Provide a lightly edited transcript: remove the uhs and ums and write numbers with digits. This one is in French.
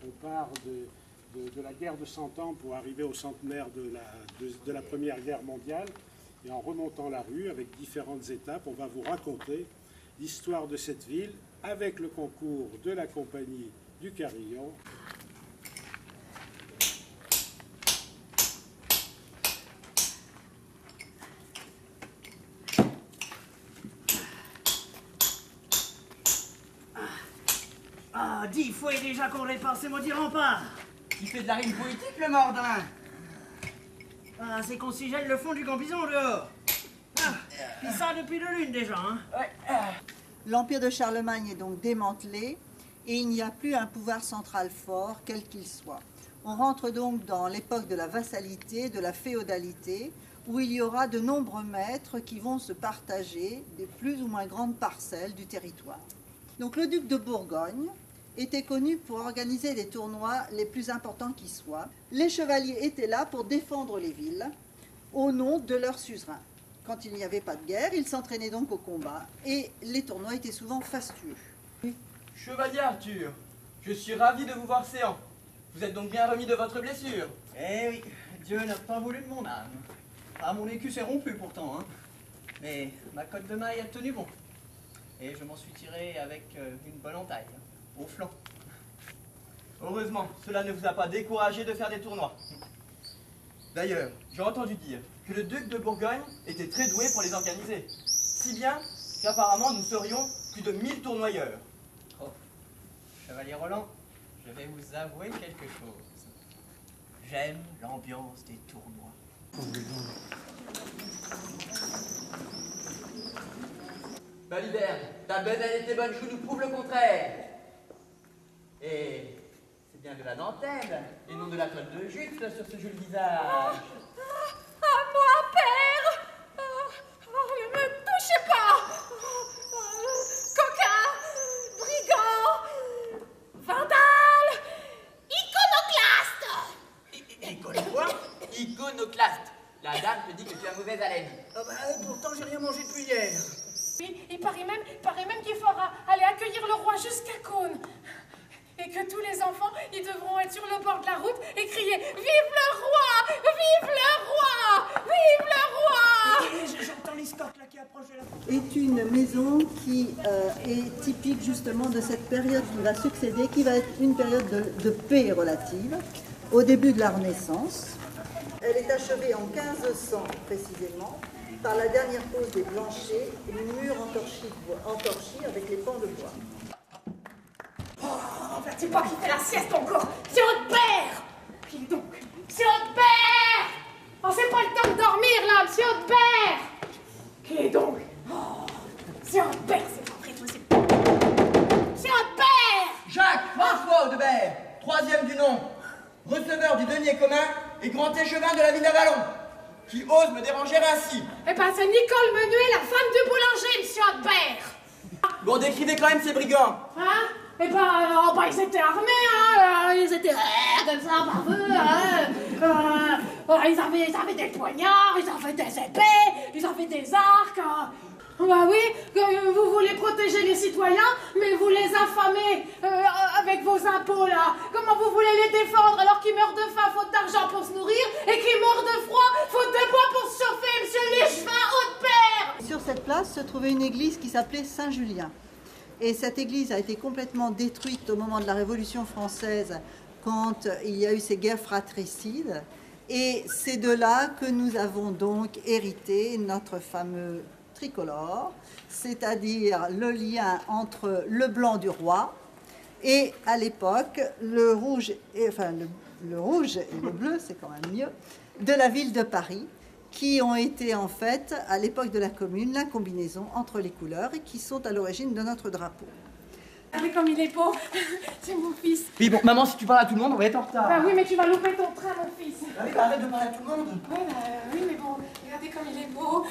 On part de la guerre de 100 ans pour arriver au centenaire de la Première Guerre mondiale. Et en remontant la rue avec différentes étapes, on va vous raconter l'histoire de cette ville avec le concours de la compagnie du Carillon. Ah, 10 fois déjà qu'on répare ces maudits remparts. Il fait de la rime poétique, le Mordin. Ah, c'est qu'on s'y gèle le fond du Gambison dehors. Ah, puis ça depuis 2 lunes déjà, hein. Ouais. L'empire de Charlemagne est donc démantelé et il n'y a plus un pouvoir central fort, quel qu'il soit. On rentre donc dans l'époque de la vassalité, de la féodalité, où il y aura de nombreux maîtres qui vont se partager des plus ou moins grandes parcelles du territoire. Donc le duc de Bourgogne était connu pour organiser les tournois les plus importants qui soient. Les chevaliers étaient là pour défendre les villes au nom de leur suzerain. Quand il n'y avait pas de guerre, ils s'entraînaient donc au combat et les tournois étaient souvent fastueux. Chevalier Arthur, je suis ravi de vous voir séant. Vous êtes donc bien remis de votre blessure. Eh oui, Dieu n'a pas voulu de mon âme. Ah, mon écu s'est rompu pourtant, hein. Mais ma cotte de maille a tenu bon. Et je m'en suis tiré avec une bonne entaille, au flanc. Heureusement, cela ne vous a pas découragé de faire des tournois. D'ailleurs, j'ai entendu dire que le duc de Bourgogne était très doué pour les organiser. Si bien qu'apparemment nous serions plus de 1000 tournoyeurs. Oh, Chevalier Roland, je vais vous avouer quelque chose. J'aime l'ambiance des tournois. Balibert, ta bedaine et tes bonnes joues nous prouvent le contraire. Et c'est bien de la dentelle, et non de la toile de jute sur ce joli visage. Ah, moi, père! Ne me touchez pas! Coquin! Brigand! Vandale! Iconoclaste! Quoi? Iconoclaste. La dame te dit que tu as mauvaise haleine. Ah bah, pourtant j'ai rien mangé depuis hier. Oui, il paraît même qu'il faudra aller accueillir le roi jusqu'à Cône. Et que tous les enfants, ils devront être sur le bord de la route et crier « Vive le roi! Vive le roi! Vive le roi !» J'entends l'escorte là qui approche de la... Est une maison qui est typique justement de cette période qui va succéder, qui va être une période de paix relative, au début de la Renaissance. Elle est achevée en 1500 précisément, par la dernière pose des Blanchet, les murs entorchis avec les pans de bois. Oh, vas-tu pas qui fait la sieste encore? C'est votre père! Qui donc? C'est votre père! Oh, c'est pas le temps de dormir là, monsieur votre père! Qui est donc? Oh, c'est votre père, c'est pas vrai, c'est votre père! Jacques François Audebert, 3e du nom, receveur du denier commun et grand échevin de la ville d'Avalon, qui ose me déranger ainsi. Eh ben, c'est Nicole Menuet, la femme du boulanger, monsieur votre père! Bon, décrivez quand même ces brigands. Hein? Eh ben, ils étaient armés, hein, ils étaient comme ça, barbeux, ils avaient des poignards, ils avaient des épées, ils avaient des arcs. Bah oui, vous voulez protéger les citoyens, mais vous les affamez avec vos impôts, là. Comment vous voulez les défendre alors qu'ils meurent de faim, faute d'argent pour se nourrir, et qu'ils meurent de froid, faute de bois pour se chauffer, monsieur l'échevin, haut de père! Sur cette place se trouvait une église qui s'appelait Saint-Julien. Et cette église a été complètement détruite au moment de la Révolution française, quand il y a eu ces guerres fratricides. Et c'est de là que nous avons donc hérité notre fameux tricolore, c'est-à-dire le lien entre le blanc du roi et, à l'époque, le rouge et le bleu, c'est quand même mieux, de la ville de Paris, qui ont été en fait, à l'époque de la Commune, la combinaison entre les couleurs et qui sont à l'origine de notre drapeau. Regardez comme il est beau, c'est mon fils. Oui, bon, maman, si tu parles à tout le monde, on va être en retard. Bah oui, mais tu vas louper ton train, mon fils. Ah oui, bah arrête de parler à tout le monde. Ouais, bah oui, mais bon, regardez comme il est beau.